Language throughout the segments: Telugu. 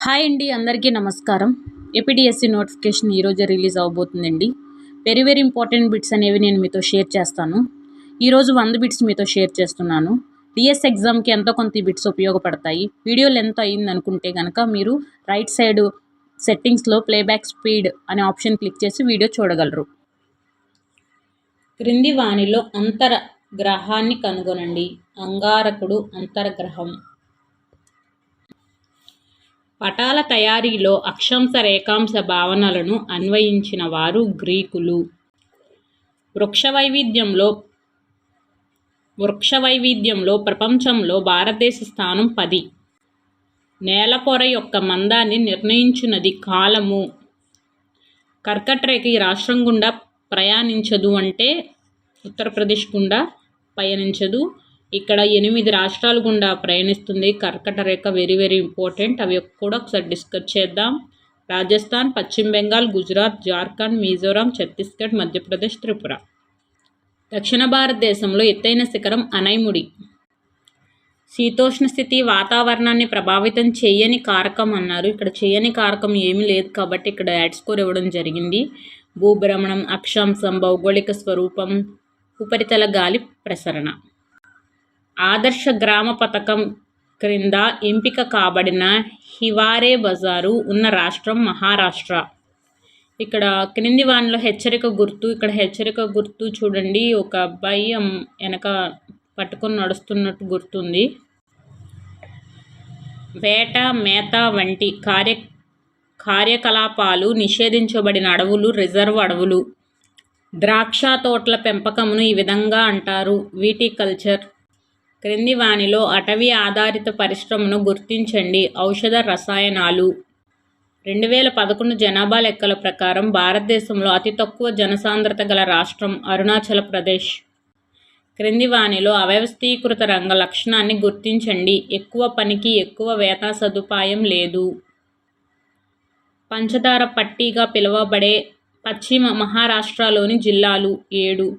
హాయ్ అండి, అందరికీ నమస్కారం. ఏపీడీఎస్సీ నోటిఫికేషన్ ఈరోజు రిలీజ్ అవబోతుందండి. వెరీ ఇంపార్టెంట్ బిట్స్ అనేవి నేను మీతో షేర్ చేస్తాను. ఈరోజు 100 బిట్స్ మీతో షేర్ చేస్తున్నాను. డిఎస్ ఎగ్జామ్కి ఎంతో కొంత ఈ బిట్స్ ఉపయోగపడతాయి. వీడియో లెంత్ అయింది అనుకుంటే కనుక మీరు రైట్ సైడ్ సెట్టింగ్స్లో ప్లేబ్యాక్ స్పీడ్ అనే ఆప్షన్ క్లిక్ చేసి వీడియో చూడగలరు. క్రింది వానిలో అంతర్గ్రహాన్ని కనుగొనండి. అంగారకుడు అంతర్గ్రహం. పటాల తయారీలో అక్షాంశ రేఖాంశ భావనలను అన్వయించిన వారు గ్రీకులు. వృక్ష వైవిధ్యంలో ప్రపంచంలో భారతదేశ స్థానం 10. నేలపొర యొక్క మందాన్ని నిర్ణయించున్నది కాలము. కర్కటరేఖ ఈ రాష్ట్రం గుండా ప్రయాణించదు అంటే ఉత్తరప్రదేశ్ గుండా పయనించదు. ఇక్కడ 8 రాష్ట్రాల గుండా ప్రయాణిస్తుంది కర్కటరేఖ. Very important. అవి కూడా ఒకసారి డిస్కస్ చేద్దాం. రాజస్థాన్, పశ్చిమ బెంగాల్, గుజరాత్, జార్ఖండ్, మిజోరాం, ఛత్తీస్గఢ్, మధ్యప్రదేశ్, త్రిపుర. దక్షిణ భారతదేశంలో ఎత్తైన శిఖరం అనైముడి. శీతోష్ణ స్థితి వాతావరణాన్ని ప్రభావితం చేయని కారకం అన్నారు. ఇక్కడ చేయని కారకం ఏమీ లేదు కాబట్టి ఇక్కడ యాడ్ స్కోర్ ఇవ్వడం జరిగింది. భూభ్రమణం, అక్షాంశం, భౌగోళిక స్వరూపం, ఉపరితల గాలి ప్రసరణ. ఆదర్శ గ్రామ పథకం క్రింద ఎంపిక కాబడిన హివారే బజారు ఉన్న రాష్ట్రం మహారాష్ట్ర. ఇక్కడ క్రింది వానిలో హెచ్చరిక గుర్తు. ఇక్కడ హెచ్చరిక గుర్తు చూడండి, ఒక అబ్బాయి వెనక పట్టుకొని నడుస్తున్నట్టు గుర్తుంది. వేట, మేత వంటి కార్యకలాపాలు నిషేధించబడిన అడవులు రిజర్వ్ అడవులు. ద్రాక్ష తోటల పెంపకమును ఈ విధంగా అంటారు, వీటికల్చర్. క్రింది వానిలో అటవీ ఆధారిత పరిశ్రమను గుర్తించండి. ఔషధ రసాయనాలు. 2011 జనాభా లెక్కల ప్రకారం భారతదేశంలో అతి తక్కువ జనసాంద్రత గల రాష్ట్రం అరుణాచల్ ప్రదేశ్. క్రింది వానిలో అవ్యవస్థీకృత రంగ లక్షణాన్ని గుర్తించండి. ఎక్కువ పనికి ఎక్కువ వేతన సదుపాయం లేదు. పంచదార పట్టీగా పిలువబడే పశ్చిమ మహారాష్ట్రలోని జిల్లాలు 7.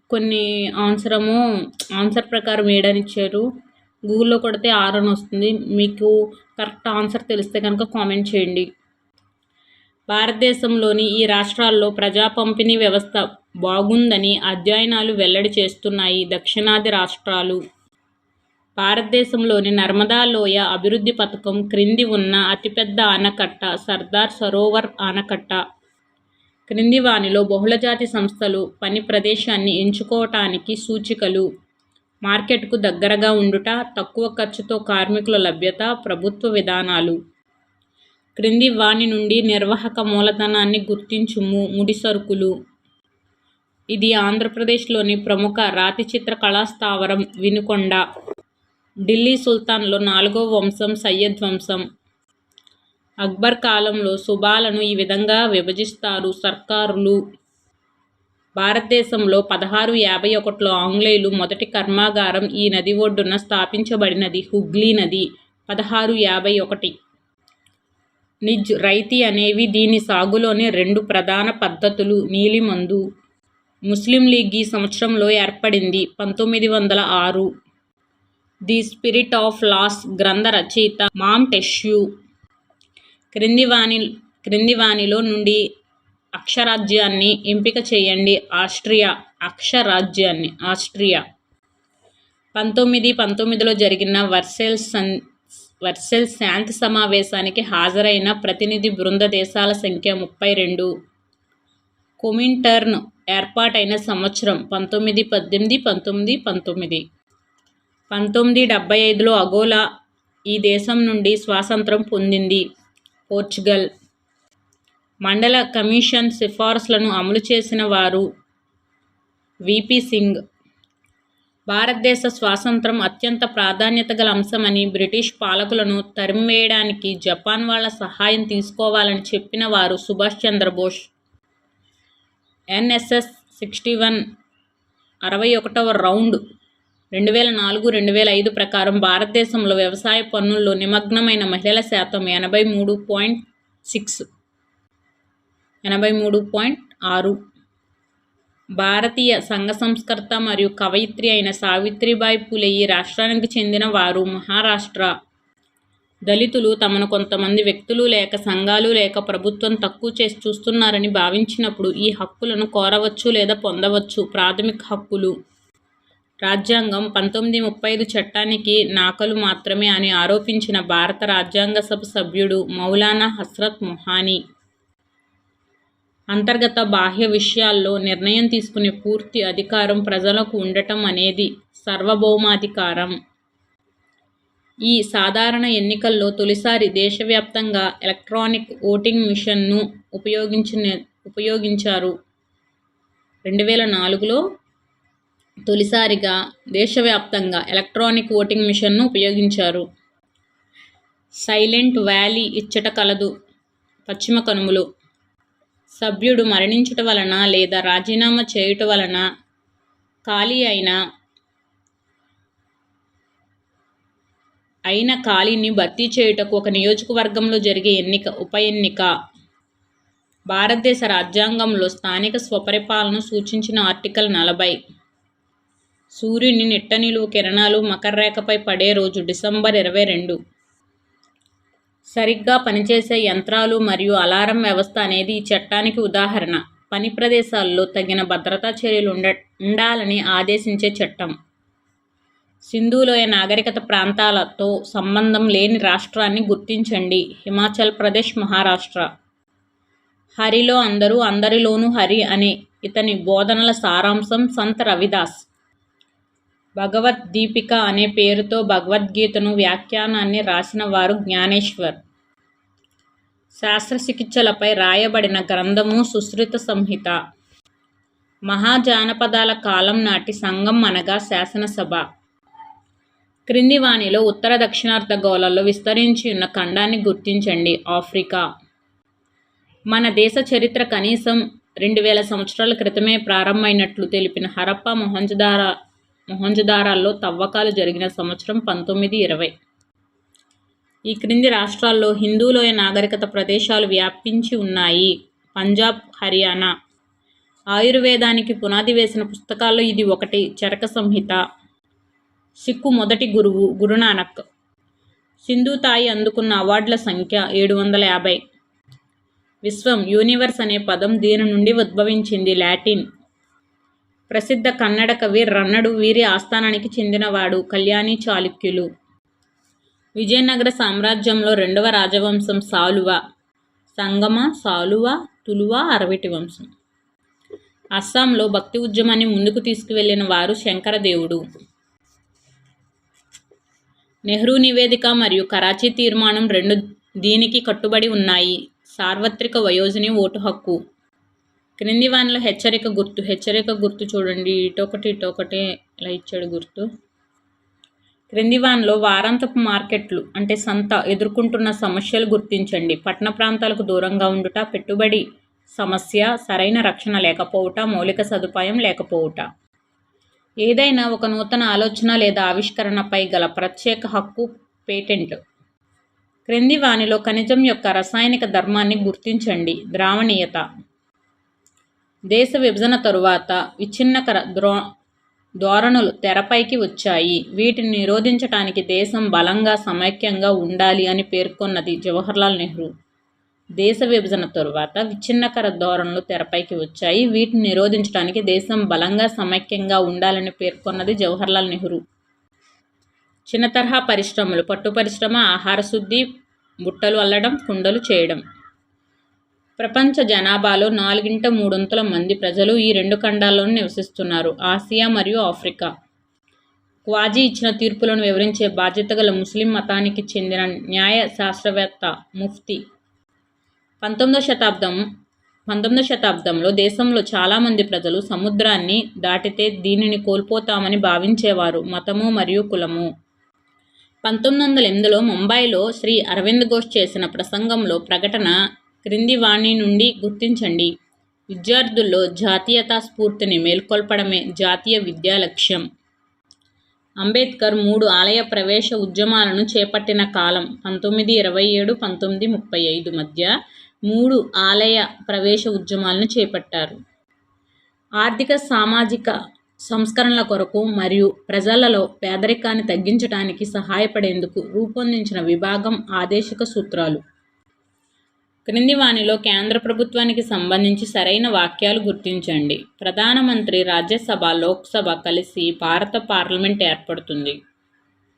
కొన్ని ఆన్సర్ ప్రకారం 7 అని ఇచ్చారు. గూగుల్లో కొడితే 6 అని వస్తుంది. మీకు కరెక్ట్ ఆన్సర్ తెలిస్తే కనుక కామెంట్ చేయండి. భారతదేశంలోని ఈ రాష్ట్రాల్లో ప్రజా పంపిణీ వ్యవస్థ బాగుందని అధ్యయనాలు వెల్లడి చేస్తున్నాయి. దక్షిణాది రాష్ట్రాలు. భారతదేశంలోని నర్మదా లోయ అభివృద్ధి పథకం క్రింది ఉన్న అతిపెద్ద ఆనకట్ట సర్దార్ సరోవర్ ఆనకట్ట. క్రింది వానిలో బహుళజాతి సంస్థలు పని ప్రదేశాన్ని ఎంచుకోవటానికి సూచికలు. మార్కెట్కు దగ్గరగా ఉండుట, తక్కువ ఖర్చుతో కార్మికుల లభ్యత, ప్రభుత్వ విధానాలు. క్రింది వాని నుండి నిర్వాహక మూలధనాన్ని గుర్తించుము. ముడి సరుకులు. ఇది ఆంధ్రప్రదేశ్లోని ప్రముఖ రాతి చిత్ర కళాస్థావరం వినుకొండ. ఢిల్లీ సుల్తాన్లో 4వ వంశం సయ్యద్ వంశం. అక్బర్ కాలంలో సుబాలను ఈ విధంగా విభజిస్తారు, సర్కారులు. భారతదేశంలో 1651లో ఆంగ్లేయులు మొదటి కర్మాగారం ఈ నది ఒడ్డున స్థాపించబడినది హుగ్లీ నది. 1651. నిజ్, రైతీ అనేవి దీని సాగులోని 2 ప్రధాన పద్ధతులు. నీలిమందు. ముస్లిం లీగ్ ఈ సంవత్సరంలో ఏర్పడింది. 1906. ది స్పిరిట్ ఆఫ్ లాస్ గ్రంథ రచయిత మాంటెస్క్యూ. క్రింది వానిలో నుండి అక్షరాజ్యాన్ని ఎంపిక చేయండి. ఆస్ట్రియా. అక్షరాజ్యాన్ని ఆస్ట్రియా. 1919లో జరిగిన వర్సెల్స్ శాంతి సమావేశానికి హాజరైన ప్రతినిధి బృంద దేశాల సంఖ్య 32. కొమింటర్న్ ఏర్పాటైన సంవత్సరం 1918, 1919. 1975లో అగోలా ఈ దేశం నుండి స్వాతంత్రం పొందింది. పోర్చుగల్. మండల కమిషన్ సిఫార్సులను అమలు చేసిన వారు విపి సింగ్. భారతదేశ స్వాతంత్రం అత్యంత ప్రాధాన్యత గల అంశమని బ్రిటిష్ పాలకులను తరిమివేయడానికి జపాన్ వాళ్ళ సహాయం తీసుకోవాలని చెప్పిన వారు సుభాష్ చంద్రబోస్. ఎన్ఎస్ఎస్ 61 61వ రౌండ్ 2004-2005 ప్రకారం భారతదేశంలో వ్యవసాయ పన్నుల్లో నిమగ్నమైన మహిళల శాతం 83.6. భారతీయ సంఘ సంస్కర్త మరియు కవయిత్రి అయిన సావిత్రిబాయి పూలే ఈ రాష్ట్రానికి చెందిన వారు. మహారాష్ట్ర. దళితులు తమను కొంతమంది వ్యక్తులు లేక సంఘాలు లేక ప్రభుత్వం తక్కువ చేసి చూస్తున్నారని భావించినప్పుడు ఈ హక్కులను కోరవచ్చు లేదా పొందవచ్చు. ప్రాథమిక హక్కులు. రాజ్యాంగం 1935 చట్టానికి నాకలు మాత్రమే అని ఆరోపించిన భారత రాజ్యాంగ సభ సభ్యుడు మౌలానా హస్రత్ మొహానీ. అంతర్గత బాహ్య విషయాల్లో నిర్ణయం తీసుకునే పూర్తి అధికారం ప్రజలకు ఉండటం అనేది సార్వభౌమాధికారం. ఈ సాధారణ ఎన్నికల్లో తొలిసారి దేశవ్యాప్తంగా ఎలక్ట్రానిక్ ఓటింగ్ మిషన్ను ఉపయోగించారు. 2004లో తొలిసారిగా దేశవ్యాప్తంగా ఎలక్ట్రానిక్ ఓటింగ్ మిషన్ను ఉపయోగించారు. సైలెంట్ వ్యాలీ ఇచ్చట కలదు. పశ్చిమ కనుమలు. సభ్యుడు మరణించుట వలన లేదా రాజీనామా చేయుట వలన ఖాళీ అయిన ఖాళీని భర్తీ చేయుటకు ఒక నియోజకవర్గంలో జరిగే ఉప ఎన్నిక. భారతదేశ రాజ్యాంగంలో స్థానిక స్వపరిపాలనను సూచించిన ఆర్టికల్ 40. సూర్యుని నిట్టనిలువు కిరణాలు మకర రేఖపై పడే రోజు డిసెంబర్ 22. సరిగ్గా పనిచేసే యంత్రాలు మరియు అలారం వ్యవస్థ అనేది ఈ చట్టానికి ఉదాహరణ. పని ప్రదేశాల్లో తగిన భద్రతా చర్యలు ఉండాలని ఆదేశించే చట్టం. సింధులోయ నాగరికత ప్రాంతాలతో సంబంధం లేని రాష్ట్రాన్ని గుర్తించండి. హిమాచల్ ప్రదేశ్, మహారాష్ట్ర. హరిలో అందరూ, అందరిలోనూ హరి అనే ఇతని బోధనల సారాంశం సంత్ రవిదాస్. భగవద్దీపిక అనే పేరుతో భగవద్గీతను వ్యాఖ్యానాన్ని రాసిన వారు జ్ఞానేశ్వర్. శాస్త్రచికిత్సలపై రాయబడిన గ్రంథము సుశ్రుత సంహిత. మహాజానపదాల కాలం నాటి సంఘం అనగా శాసనసభ. క్రింది వానిలో ఉత్తర దక్షిణార్ధగోళాల్లో విస్తరించి ఉన్న ఖండాన్ని గుర్తించండి. ఆఫ్రికా. మన దేశ చరిత్ర కనీసం 2000 సంవత్సరాల క్రితమే ప్రారంభమైనట్లు తెలిపిన హరప్పా మొహంజదారాల్లో తవ్వకాలు జరిగిన సంవత్సరం 1920. ఈ క్రింది రాష్ట్రాల్లో హిందూలోయ నాగరికత ప్రదేశాలు వ్యాపించి ఉన్నాయి. పంజాబ్, హర్యానా. ఆయుర్వేదానికి పునాది వేసిన పుస్తకాల్లో ఇది ఒకటి. చరక సంహిత. సిక్కు మొదటి గురువు గురునానక్. సింధు తాయి అందుకున్న అవార్డుల సంఖ్య 750. విశ్వం, యూనివర్స్ అనే పదం దీని నుండి ఉద్భవించింది. లాటిన్. ప్రసిద్ధ కన్నడ కవి రన్నడు వీరి ఆస్థానానికి చెందినవాడు. కళ్యాణి చాళుక్యులు. విజయనగర సామ్రాజ్యంలో 2వ రాజవంశం సాలువ. సంగమ, సాలువ, తులువ, అరవిటి వంశం. అస్సాంలో భక్తి ఉద్యమాన్ని ముందుకు తీసుకువెళ్లిన వారు శంకరదేవుడు. నెహ్రూ నివేదిక మరియు కరాచీ తీర్మానం రెండు దీనికి కట్టుబడి ఉన్నాయి. సార్వత్రిక వయోజని ఓటు హక్కు. క్రింది వానిలో హెచ్చరిక గుర్తు చూడండి. ఇటొకటి ఇలా ఇచ్చాడు గుర్తు. క్రింది వానిలో వారాంతపు మార్కెట్లు అంటే సంత ఎదుర్కొంటున్న సమస్యలు గుర్తించండి. పట్టణ ప్రాంతాలకు దూరంగా ఉండుట, పెట్టుబడి సమస్య, సరైన రక్షణ లేకపోవుట, మౌలిక సదుపాయం లేకపోవుట. ఏదైనా ఒక నూతన ఆలోచన లేదా ఆవిష్కరణపై గల ప్రత్యేక హక్కు పేటెంట్. క్రింది వానిలో ఖనిజం యొక్క రసాయనిక ధర్మాన్ని గుర్తించండి. ద్రావణీయత. దేశ విభజన తరువాత విచ్ఛిన్నకర ధోరణులు తెరపైకి వచ్చాయి. వీటిని నిరోధించటానికి దేశం బలంగా సమైక్యంగా ఉండాలి అని పేర్కొన్నది జవహర్లాల్ నెహ్రూ. దేశ విభజన తరువాత విచ్ఛిన్నకర ధోరణులు తెరపైకి వచ్చాయి. వీటిని నిరోధించడానికి దేశం బలంగా సమైక్యంగా ఉండాలని పేర్కొన్నది జవహర్లాల్ నెహ్రూ. చిన్న తరహా పరిశ్రమలు. పట్టు పరిశ్రమ, ఆహార శుద్ధి, బుట్టలు అల్లడం, కుండలు చేయడం. ప్రపంచ జనాభాలో 4/3 మంది ప్రజలు ఈ 2 ఖండాల్లోనూ నివసిస్తున్నారు. ఆసియా మరియు ఆఫ్రికా. క్వాజీ ఇచ్చిన తీర్పులను వివరించే బాధ్యత గల ముస్లిం మతానికి చెందిన న్యాయ శాస్త్రవేత్త ముఫ్తీ. 19వ శతాబ్దంలో దేశంలో చాలామంది ప్రజలు సముద్రాన్ని దాటితే దీనిని కోల్పోతామని భావించేవారు. మతము మరియు కులము. 1908లో ముంబైలో శ్రీ అరవింద్ ఘోష్ చేసిన ప్రసంగంలో ప్రకటన క్రింది వాణి నుండి గుర్తించండి. విద్యార్థుల్లో జాతీయతా స్ఫూర్తిని మేల్కొల్పడమే జాతీయ విద్యా లక్ష్యం. అంబేద్కర్ 3 ఆలయ ప్రవేశ ఉద్యమాలను చేపట్టిన కాలం 1927-1935 మధ్య 3 ఆలయ ప్రవేశ ఉద్యమాలను చేపట్టారు. ఆర్థిక సామాజిక సంస్కరణల కొరకు మరియు ప్రజలలో పేదరికాన్ని తగ్గించడానికి సహాయపడేందుకు రూపొందించిన విభాగం ఆదేశిక సూత్రాలు. క్రింది వానిలో కేంద్ర ప్రభుత్వానికి సంబంధించి సరైన వాక్యాలు గుర్తించండి. ప్రధానమంత్రి, రాజ్యసభ, లోక్సభ కలిసి భారత పార్లమెంట్ ఏర్పడుతుంది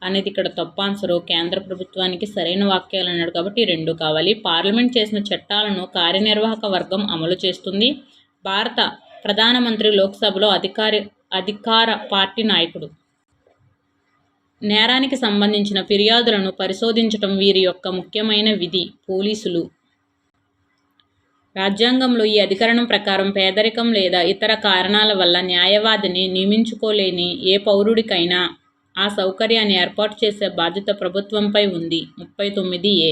అనేది ఇక్కడ తప్పు ఆన్సరు. కేంద్ర ప్రభుత్వానికి సరైన వాక్యాలు అన్నాడు కాబట్టి 2 కావాలి. పార్లమెంట్ చేసిన చట్టాలను కార్యనిర్వాహక వర్గం అమలు చేస్తుంది. భారత ప్రధానమంత్రి లోక్సభలో అధికార పార్టీ నాయకుడు. నేరానికి సంబంధించిన ఫిర్యాదులను పరిశోధించటం వీరి యొక్క ముఖ్యమైన విధి. పోలీసులు. రాజ్యాంగంలో ఈ అధికరణం ప్రకారం పేదరికం లేదా ఇతర కారణాల వల్ల న్యాయవాదిని నియమించుకోలేని ఏ పౌరుడికైనా ఆ సౌకర్యాన్ని ఏర్పాటు చేసే బాధ్యత ప్రభుత్వంపై ఉంది. 39A.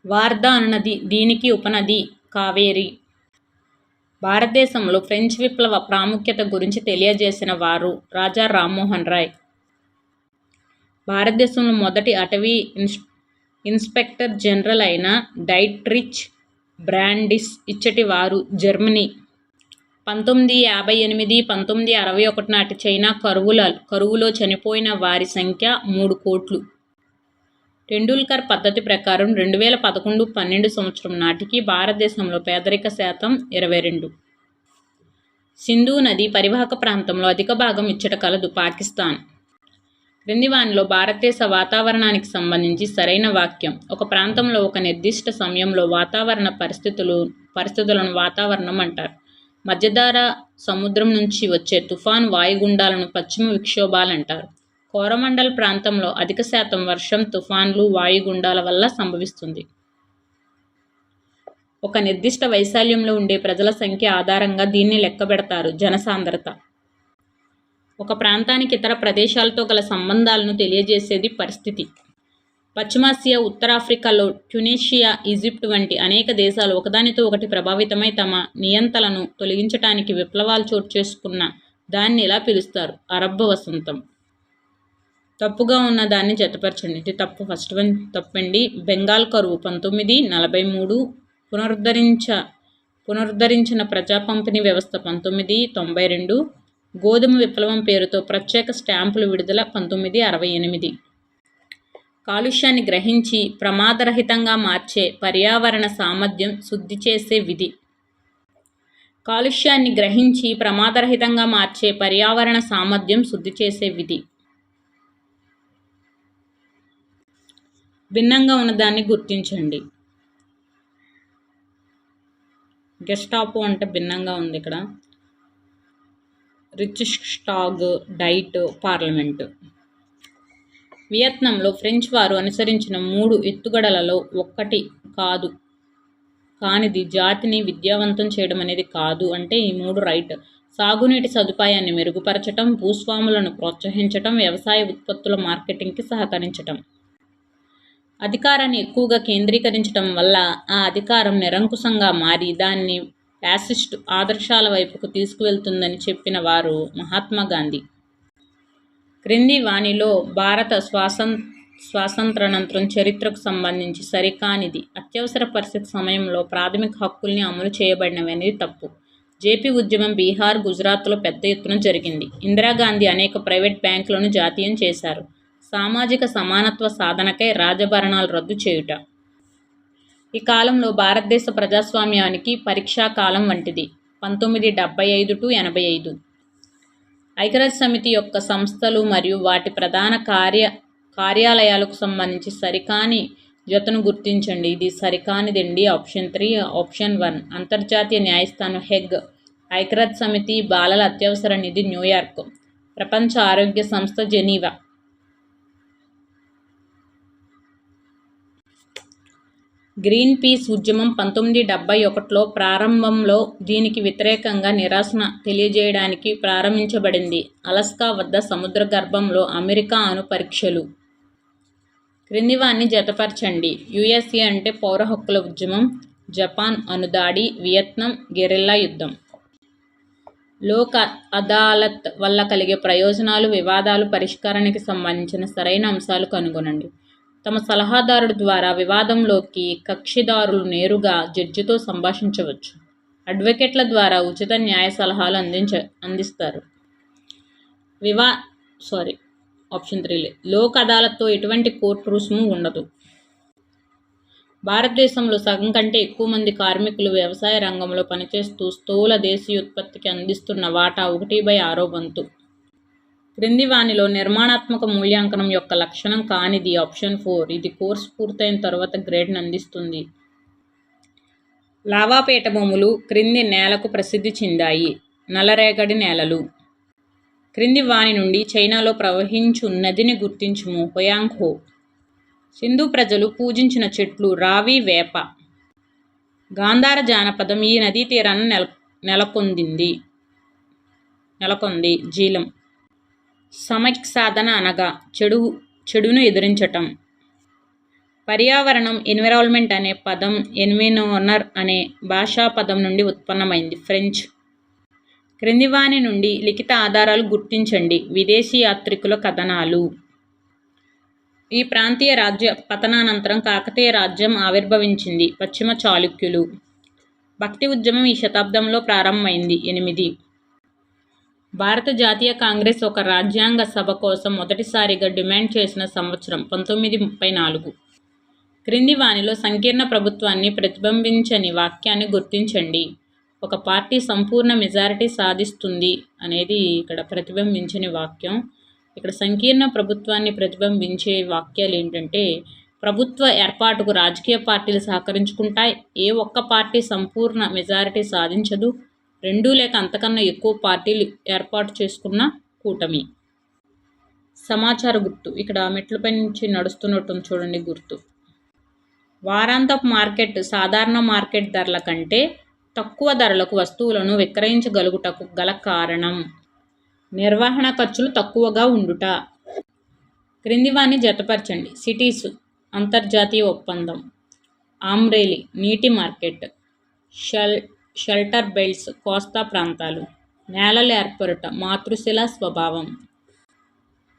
వార్దా అనునది దీనికి ఉపనది కావేరి. భారతదేశంలో ఫ్రెంచ్ విప్లవ ప్రాముఖ్యత గురించి తెలియజేసిన వారు రాజా రామ్మోహన్ రాయ్. భారతదేశంలో మొదటి అటవీ ఇన్స్పెక్టర్ జనరల్ అయిన డైట్రిచ్ బ్రాండిస్ ఇచ్చటి వారు జర్మనీ. 1958-1961 నాటి చైనా కరువులో చనిపోయిన వారి సంఖ్య 3 కోట్లు. టెండూల్కర్ పద్ధతి ప్రకారం 2011-12 సంవత్సరం నాటికి భారతదేశంలో పేదరిక శాతం 22. సింధు నది పరివాహక ప్రాంతంలో అధిక భాగం ఇచ్చట కలదు. పాకిస్తాన్. క్రింది వానిలో భారతదేశ వాతావరణానికి సంబంధించి సరైన వాక్యం. ఒక ప్రాంతంలో ఒక నిర్దిష్ట సమయంలో వాతావరణ పరిస్థితులను వాతావరణం అంటారు. మధ్యధరా సముద్రం నుంచి వచ్చే తుఫాను వాయుగుండాలను పశ్చిమ విక్షోభాలు అంటారు. కోరమండల ప్రాంతంలో అధిక శాతం వర్షం తుఫాన్లు వాయుగుండాల వల్ల సంభవిస్తుంది. ఒక నిర్దిష్ట వైశాల్యంలో ఉండే ప్రజల సంఖ్య ఆధారంగా దీన్ని లెక్కబెడతారు. జనసాంద్రత. ఒక ప్రాంతానికి ఇతర ప్రదేశాలతో గల సంబంధాలను తెలియజేసేది పరిస్థితి. పశ్చిమాసియా, ఉత్తరాఫ్రికాలో ట్యునీషియా, ఈజిప్ట్ వంటి అనేక దేశాలు ఒకదానితో ఒకటి ప్రభావితమై తమ నియంతలను తొలగించటానికి విప్లవాలు చోటు చేసుకున్న దాన్ని ఇలా పిలుస్తారు. అరబ్ వసంతం. తప్పుగా ఉన్న దాన్ని జతపరచండి. ఇది తప్పు. ఫస్ట్ వన్ తప్పండి. బెంగాల్ కరువు 1943. పునరుద్ధరించిన ప్రజా పంపిణీ వ్యవస్థ 1992. గోధుమ విప్లవం పేరుతో ప్రత్యేక స్టాంపులు విడుదల 1968. కాలుష్యాన్ని గ్రహించి ప్రమాదరహితంగా మార్చే పర్యావరణ సామర్థ్యం శుద్ధి చేసే విధి. కాలుష్యాన్ని గ్రహించి ప్రమాదరహితంగా మార్చే పర్యావరణ సామర్థ్యం శుద్ధి చేసే విధి. భిన్నంగా ఉన్నదాన్ని గుర్తించండి. గెస్టాపో అంటే భిన్నంగా ఉంది ఇక్కడ. రిచ్స్టాగ్, డైట్, పార్లమెంటు. వియత్నాంలో ఫ్రెంచ్ వారు అనుసరించిన 3 ఎత్తుగడలలో ఒక్కటి కానిది జాతిని విద్యావంతం చేయడం అనేది కాదు. అంటే ఈ 3 రైట్. సాగునీటి సదుపాయాన్ని మెరుగుపరచటం, భూస్వాములను ప్రోత్సహించటం, వ్యవసాయ ఉత్పత్తుల మార్కెటింగ్కి సహకరించటం. అధికారాన్ని ఎక్కువగా కేంద్రీకరించటం వల్ల ఆ అధికారం నిరంకుశంగా మారి దాన్ని ఫ్యాసిస్టు ఆదర్శాల వైపుకు తీసుకువెళ్తుందని చెప్పిన వారు మహాత్మా గాంధీ. క్రింది వానిలో భారత స్వాతంత్రానంతరం చరిత్రకు సంబంధించి సరికానిది. అత్యవసర పరిస్థితి సమయంలో ప్రాథమిక హక్కుల్ని అమలు చేయబడినవి అనేది తప్పు. జేపీ ఉద్యమం బీహార్, గుజరాత్లో పెద్ద ఎత్తున జరిగింది. ఇందిరాగాంధీ అనేక ప్రైవేట్ బ్యాంకులను జాతీయం చేశారు. సామాజిక సమానత్వ సాధనకై రాజభరణాలు రద్దు చేయుట. ఈ కాలంలో భారతదేశ ప్రజాస్వామ్యానికి పరీక్షా కాలం వంటిది. 1975-85. ఐక్యరాజ్య సమితి యొక్క సంస్థలు మరియు వాటి ప్రధాన కార్యాలయాలకు సంబంధించి సరికాని జతను గుర్తించండి. ఇది సరికానిదండి. ఆప్షన్ 3. ఆప్షన్ 1 అంతర్జాతీయ న్యాయస్థానం హెగ్, ఐక్యరాజ్య సమితి బాలల అత్యవసర నిధి న్యూయార్క్, ప్రపంచ ఆరోగ్య సంస్థ జెనీవా. గ్రీన్ పీస్ ఉద్యమం 1971లో ప్రారంభంలో దీనికి వ్యతిరేకంగా నిరసన తెలియజేయడానికి ప్రారంభించబడింది. అలాస్కా వద్ద సముద్ర గర్భంలో అమెరికా అణు పరీక్షలు. క్రింది వాన్ని జతపరచండి. యుఎస్ఏ అంటే పౌర హక్కుల ఉద్యమం, జపాన్ అణుదాడి, వియత్నాం గెరిల్లా యుద్ధం. లోక్ అదాలత్ వల్ల కలిగే ప్రయోజనాలు, వివాదాలు పరిష్కారానికి సంబంధించిన సరైన అంశాలు కనుగొనండి. తమ సలహాదారుడి ద్వారా వివాదంలోకి కక్షిదారులు నేరుగా జడ్జితో సంభాషించవచ్చు. అడ్వకేట్ల ద్వారా ఉచిత న్యాయ సలహాలు అందిస్తారు. వివా సారీ ఆప్షన్ 3 లోక్ అదాలత్తో ఎటువంటి కోర్టు రుసుము ఉండదు. భారతదేశంలో సగం కంటే ఎక్కువ మంది కార్మికులు వ్యవసాయ రంగంలో పనిచేస్తూ స్థూల దేశీయోత్పత్తికి అందిస్తున్న వాటా 1/6 వంతు. క్రింది వానిలో నిర్మాణాత్మక మూల్యాంకనం యొక్క లక్షణం కానిది ఆప్షన్ 4. ఇది కోర్సు పూర్తయిన తర్వాత గ్రేడ్ను అందిస్తుంది. లావాపేట భూములు క్రింది నేలకు ప్రసిద్ధి చెందాయి. నల్లరేగడి నేలలు. క్రింది వాని నుండి చైనాలో ప్రవహించు నదిని గుర్తించుము. హొయాంగ్ హో. సింధు ప్రజలు పూజించిన చెట్లు రావి, వేప. గాంధార జానపదం ఈ నదీ తీరాన నెలకొంది. జీలం. సమైక్ సాధన అనగా చెడును ఎదిరించటం. పర్యావరణం ఎన్విరాన్మెంట్ అనే పదం ఎన్వినోనర్ అనే భాషా పదం నుండి ఉత్పన్నమైంది. ఫ్రెంచ్. క్రింది వాని నుండి లిఖిత ఆధారాలు గుర్తించండి. విదేశీ యాత్రికుల కథనాలు. ఈ ప్రాంతీయ రాజ్య పతనానంతరం కాకతీయ రాజ్యం ఆవిర్భవించింది. పశ్చిమ చాళుక్యులు. భక్తి ఉద్యమం ఈ శతాబ్దంలో ప్రారంభమైంది. 8. భారత జాతీయ కాంగ్రెస్ ఒక రాజ్యాంగ సభ కోసం మొదటిసారిగా డిమాండ్ చేసిన సంవత్సరం 1934. క్రింది వానిలో సంకీర్ణ ప్రభుత్వాన్ని ప్రతిబింబించని వాక్యాన్ని గుర్తించండి. ఒక పార్టీ సంపూర్ణ మెజారిటీ సాధిస్తుంది అనేది ఇక్కడ ప్రతిబింబించని వాక్యం. ఇక్కడ సంకీర్ణ ప్రభుత్వాన్ని ప్రతిబింబించే వాక్యాలు ఏంటంటే, ప్రభుత్వ ఏర్పాటుకు రాజకీయ పార్టీలు సహకరించుకుంటాయి. ఏ ఒక్క పార్టీ సంపూర్ణ మెజారిటీ సాధించదు. 2 లేక అంతకన్నా ఎక్కువ పార్టీలు ఏర్పాటు చేసుకున్న కూటమి. సమాచార గుర్తు. ఇక్కడ మెట్లపై నుంచి నడుస్తున్నట్టు చూడండి గుర్తు. వారాంతపు మార్కెట్ సాధారణ మార్కెట్ ధరల కంటే తక్కువ ధరలకు వస్తువులను విక్రయించగలుగుటకు గల కారణం నిర్వహణ ఖర్చులు తక్కువగా ఉండుట. క్రింది వాన్ని జతపరచండి. సిటీస్ అంతర్జాతీయ ఒప్పందం. ఆమ్రేలి నీటి మార్కెట్. షెల్టర్ బెల్ట్స్ కోస్తా ప్రాంతాలు. నేలల ఏర్పరుట మాతృశిల స్వభావం.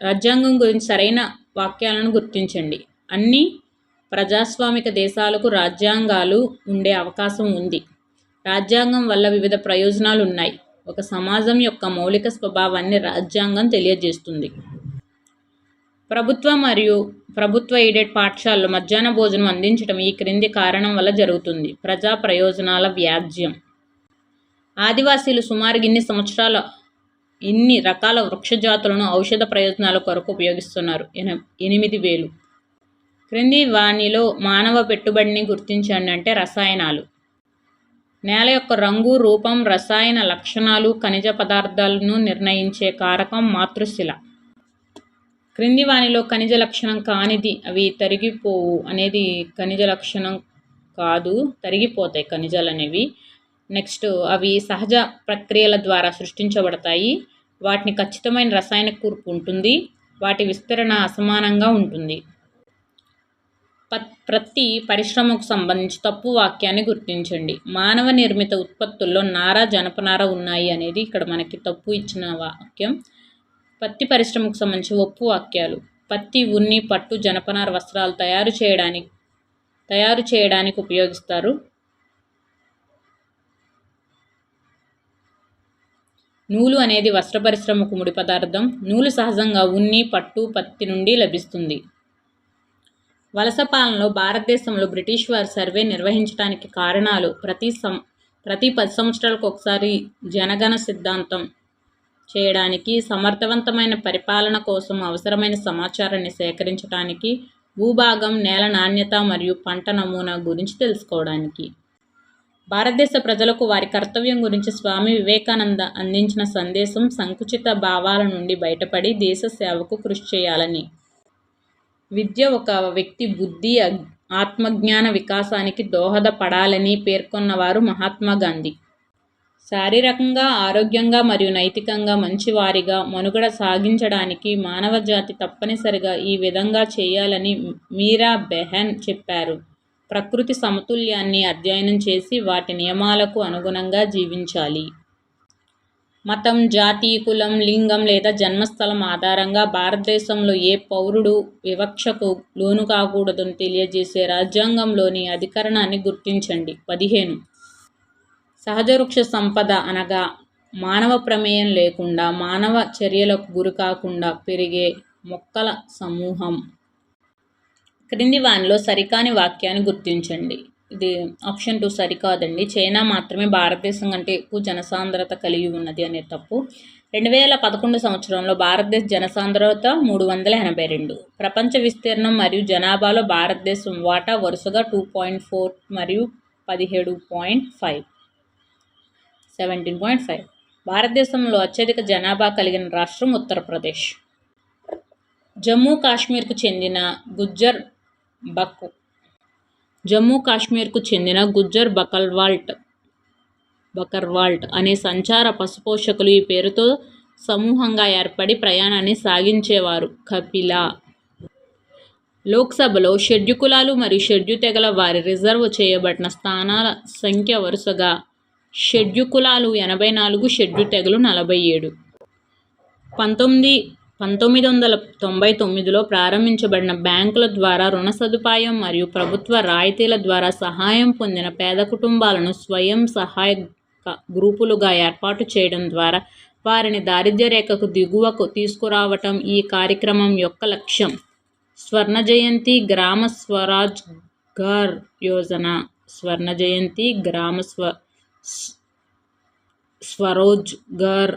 రాజ్యాంగం గురించి సరైన వాక్యాలను గుర్తించండి. అన్ని ప్రజాస్వామిక దేశాలకు రాజ్యాంగాలు ఉండే అవకాశం ఉంది. రాజ్యాంగం వల్ల వివిధ ప్రయోజనాలు ఉన్నాయి. ఒక సమాజం యొక్క మౌలిక స్వభావాన్ని రాజ్యాంగం తెలియజేస్తుంది. ప్రభుత్వ మరియు ప్రభుత్వ ఎయిడెడ్ పాఠశాలలో మధ్యాహ్న భోజనం అందించడం ఈ క్రింది కారణం వల్ల జరుగుతుంది. ప్రజా ప్రయోజనాల వ్యాజ్యం. ఆదివాసీలు సుమారు ఇన్ని రకాల వృక్ష జాతులను ఔషధ ప్రయోజనాల కొరకు ఉపయోగిస్తున్నారు. 8,000. క్రింది వానిలో మానవ పెట్టుబడిని గుర్తించండి అంటే రసాయనాలు. నేల యొక్క రంగు, రూపం, రసాయన లక్షణాలు, ఖనిజ పదార్థాలను నిర్ణయించే కారకం మాతృశిల. క్రింది వానిలో ఖనిజ లక్షణం కానిది అవి తరిగిపోవు అనేది ఖనిజ లక్షణం కాదు, తరిగిపోతాయి ఖనిజాలు అనేవి. నెక్స్ట్ అవి సహజ ప్రక్రియల ద్వారా సృష్టించబడతాయి. వాటిని ఖచ్చితమైన రసాయన కూర్పు ఉంటుంది. వాటి విస్తరణ అసమానంగా ఉంటుంది. ప్రతి పరిశ్రమకు సంబంధించి తప్పు వాక్యాన్ని గుర్తించండి. మానవ నిర్మిత ఉత్పత్తుల్లో నార, జనపనార ఉన్నాయి అనేది ఇక్కడ మనకి తప్పు ఇచ్చిన వాక్యం. పత్తి పరిశ్రమకు సంబంధించి ఒప్పు వాక్యాలు. పత్తి, ఉన్ని, పట్టు, జనపనార వస్త్రాలు తయారు చేయడానికి ఉపయోగిస్తారు. నూలు అనేది వస్త్ర పరిశ్రమకు ముడి పదార్థం. నూలు సహజంగా ఉన్ని, పట్టు, పత్తి నుండి లభిస్తుంది. వలస పాలనలో భారతదేశంలో బ్రిటిష్ వారు సర్వే నిర్వహించడానికి కారణాలు ప్రతి 10 సంవత్సరాలకు ఒకసారి జనగణ సిద్ధాంతం చేయడానికి, సమర్థవంతమైన పరిపాలన కోసం అవసరమైన సమాచారాన్ని సేకరించడానికి, భూభాగం, నేల నాణ్యత మరియు పంట నమూనా గురించి తెలుసుకోవడానికి. భారతదేశ ప్రజలకు వారి కర్తవ్యం గురించి స్వామి వివేకానంద అందించిన సందేశం సంకుచిత భావాల నుండి బయటపడి దేశ సేవకు కృషి చేయాలని. విద్య ఒక వ్యక్తి బుద్ధి, ఆత్మజ్ఞాన వికాసానికి దోహదపడాలని పేర్కొన్నవారు మహాత్మా గాంధీ. శారీరకంగా, ఆరోగ్యంగా మరియు నైతికంగా మంచివారిగా మనుగడ సాగించడానికి మానవ జాతి తప్పనిసరిగా ఈ విధంగా చేయాలని మీరా బెహన్ చెప్పారు. ప్రకృతి సమతుల్యాన్ని అధ్యయనం చేసి వాటి నియమాలకు అనుగుణంగా జీవించాలి. మతం, జాతి, కులం, లింగం లేదా జన్మస్థలం ఆధారంగా భారతదేశంలో ఏ పౌరుడు వివక్షకు లోను కాకూడదని తెలియజేసే రాజ్యాంగంలోని అధికరణాన్ని గుర్తించండి. 15. సహజ వృక్ష సంపద అనగా మానవ ప్రమేయం లేకుండా మానవ చర్యలకు గురికాకుండా పెరిగే మొక్కల సమూహం. క్రింది వానిలో సరికాని వాక్యాన్ని గుర్తించండి. ఇది ఆప్షన్ 2 సరికాదండి. చైనా మాత్రమే భారతదేశం కంటే ఎక్కువ జనసాంద్రత కలిగి ఉన్నది అనే తప్పు. 2011 సంవత్సరంలో భారతదేశ జనసాంద్రత 382. ప్రపంచ విస్తీర్ణం మరియు జనాభాలో భారతదేశం వాటా వరుసగా 2.4 మరియు 17.5. భారతదేశంలో అత్యధిక జనాభా కలిగిన రాష్ట్రం ఉత్తరప్రదేశ్. జమ్మూ కాశ్మీర్కు చెందిన గుజ్జర్ బకర్వాల్ట్ అనే సంచార పశుపోషకులు ఈ పేరుతో సమూహంగా ఏర్పడి ప్రయాణాన్ని సాగించేవారు. కపిల. లోక్సభలో షెడ్యూల్ కులాలు మరియు షెడ్యూల్ తెగల వారి రిజర్వ్ చేయబడిన స్థానాల సంఖ్య వరుసగా షెడ్యూల్ కులాలు 84, షెడ్యూల్ తెగలు 47. 1999లో ప్రారంభించబడిన బ్యాంకుల ద్వారా రుణ సదుపాయం మరియు ప్రభుత్వ రాయితీల ద్వారా సహాయం పొందిన పేద కుటుంబాలను స్వయం సహాయక గ్రూపులుగా ఏర్పాటు చేయడం ద్వారా వారిని దారిద్ర్య రేఖకు దిగువకు తీసుకురావటం ఈ కార్యక్రమం యొక్క లక్ష్యం. స్వర్ణ జయంతి గ్రామ స్వరోజ్గార్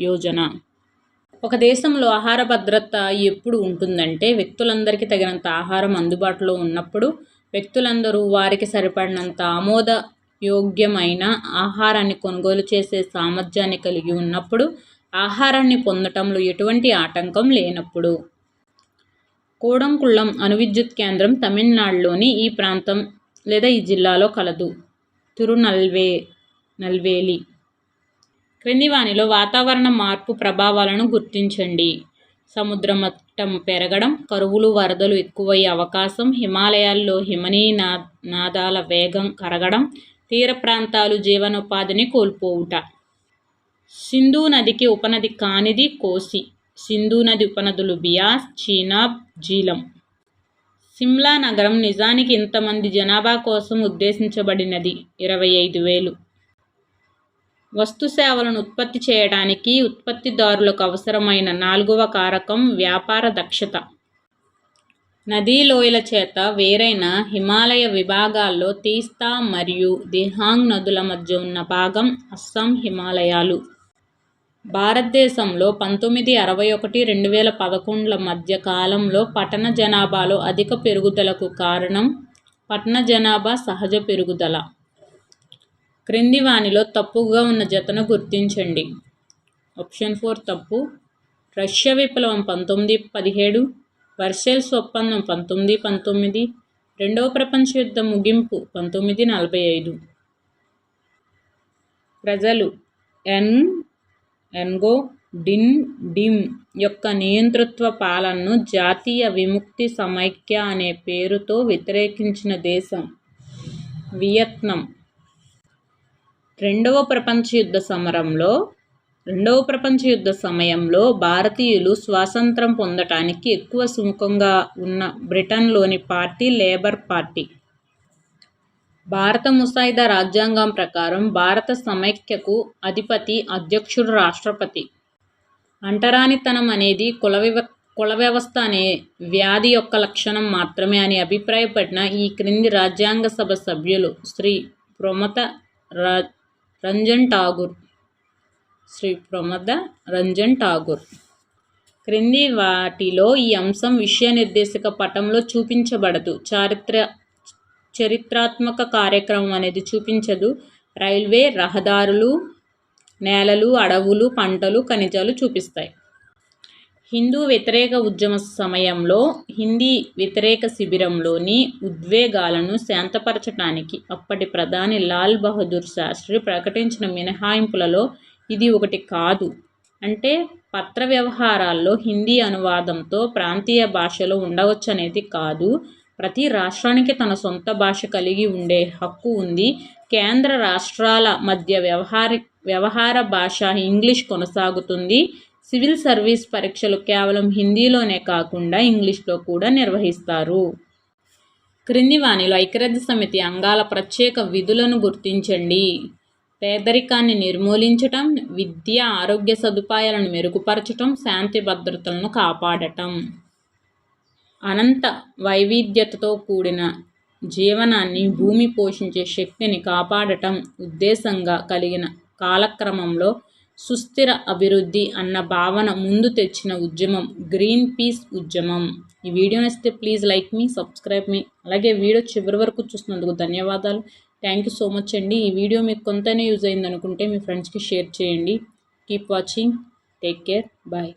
యోజన. ఒక దేశంలో ఆహార భద్రత ఎప్పుడు ఉంటుందంటే వ్యక్తులందరికీ తగినంత ఆహారం అందుబాటులో ఉన్నప్పుడు, వ్యక్తులందరూ వారికి సరిపడినంత ఆమోదయోగ్యమైన ఆహారాన్ని కొనుగోలు చేసే సామర్థ్యాన్ని కలిగి ఉన్నప్పుడు, ఆహారాన్ని పొందటంలో ఎటువంటి ఆటంకం లేనప్పుడు. కోడంకుళం అణు విద్యుత్ కేంద్రం తమిళనాడులోని ఈ ప్రాంతం లేదా ఈ జిల్లాలో కలదు. తిరునల్వేలి. క్రింది వానిలో వాతావరణ మార్పు ప్రభావాలను గుర్తించండి. సముద్ర మట్టం పెరగడం, కరువులు వరదలు ఎక్కువయ్యే అవకాశం, హిమాలయాల్లో హిమనీనాదాల వేగం కరగడం, తీర ప్రాంతాలు జీవనోపాధిని కోల్పోవుట. సింధు నదికి ఉపనది కానిది కోసి. సింధు నది ఉపనదులు బియాస్, చీనాబ్, జీలం. సిమ్లా నగరం నిజానికి ఇంతమంది జనాభా కోసం ఉద్దేశించబడినది 25,000. వస్తు సేవలను ఉత్పత్తి చేయడానికి ఉత్పత్తిదారులకు అవసరమైన 4వ కారకం వ్యాపార దక్షత. నదీ లోయల చేత వేరైన హిమాలయ విభాగాల్లో తీస్తా మరియు దిహాంగ్ నదుల మధ్య ఉన్న భాగం అస్సాం హిమాలయాలు. భారతదేశంలో 1961-2011 మధ్య కాలంలో పట్టణ జనాభాలో అధిక పెరుగుదలకు కారణం పట్టణ జనాభా సహజ పెరుగుదల. క్రింది వానిలో తప్పుగా ఉన్న జతను గుర్తించండి. ఆప్షన్ 4 తప్పు. రష్యా విప్లవం 1917, వర్సైల్స్ ఒప్పందం 1919, రెండవ ప్రపంచ యుద్ధం ముగింపు 1945. ప్రజలు ఎన్గో డిన్ డిమ్ యొక్క నియంతృత్వ పాలనను జాతీయ విముక్తి సమైక్య అనే పేరుతో వ్యతిరేకించిన దేశం వియత్నాం. రెండవ ప్రపంచ యుద్ధ సమయంలో భారతీయులు స్వాతంత్రం పొందటానికి ఎక్కువ సుముఖంగా ఉన్న బ్రిటన్లోని పార్టీ లేబర్ పార్టీ. భారత ముసాయిదా రాజ్యాంగం ప్రకారం భారత సమైక్యకు అధిపతి అధ్యక్షుడు రాష్ట్రపతి. అంటరానితనం అనేది కుల వ్యవస్థ అనే వ్యాధి యొక్క లక్షణం మాత్రమే అని అభిప్రాయపడిన ఈ క్రింది రాజ్యాంగ సభ సభ్యులు శ్రీ ప్రమథ రంజన్ ఠాగూర్. క్రింది వాటిలో ఈ అంశం విషయ నిర్దేశక పటంలో చూపించబడదు. చరిత్రాత్మక కార్యక్రమం అనేది చూపించదు. రైల్వే, రహదారులు, నేలలు, అడవులు, పంటలు, ఖనిజాలు చూపిస్తాయి. హిందూ వ్యతిరేక ఉద్యమ సమయంలో హిందీ వ్యతిరేక శిబిరంలోని ఉద్వేగాలను శాంతపరచటానికి అప్పటి ప్రధాని లాల్ బహదూర్ శాస్త్రి ప్రకటించిన మినహాయింపులలో ఇది ఒకటి కాదు. అంటే పత్ర వ్యవహారాల్లో హిందీ అనువాదంతో ప్రాంతీయ భాషలో ఉండవచ్చనేది కాదు. ప్రతి రాష్ట్రానికి తన సొంత భాష కలిగి ఉండే హక్కు ఉంది. కేంద్ర రాష్ట్రాల మధ్య వ్యవహార భాష ఇంగ్లీష్ కొనసాగుతుంది. సివిల్ సర్వీస్ పరీక్షలు కేవలం హిందీలోనే కాకుండా ఇంగ్లీష్లో కూడా నిర్వహిస్తారు. క్రింది వానిలో ఐక్యరాజ్య సమితి అంగాల ప్రత్యేక విధులను గుర్తించండి. పేదరికాన్ని నిర్మూలించటం, విద్య ఆరోగ్య సదుపాయాలను మెరుగుపరచటం, శాంతి భద్రతలను కాపాడటం. అనంత వైవిధ్యతతో కూడిన జీవనాన్ని, భూమి పోషించే శక్తిని కాపాడటం ఉద్దేశంగా కలిగిన కాలక్రమంలో సుస్థిర అభివృద్ధి అన్న భావన ముందు తెచ్చిన ఉద్యమం గ్రీన్ పీస్ ఉద్యమం. ఈ వీడియో నచ్చితే ప్లీజ్ లైక్ మీ, సబ్స్క్రైబ్ మీ. అలాగే వీడియో చివరి వరకు చూసినందుకు ధన్యవాదాలు. థ్యాంక్ యూ సో మచ్ అండి. ఈ వీడియో మీకు కొంతనే యూజ్ అయింది అనుకుంటే మీ ఫ్రెండ్స్కి షేర్ చేయండి. Keep watching. Take care. Bye.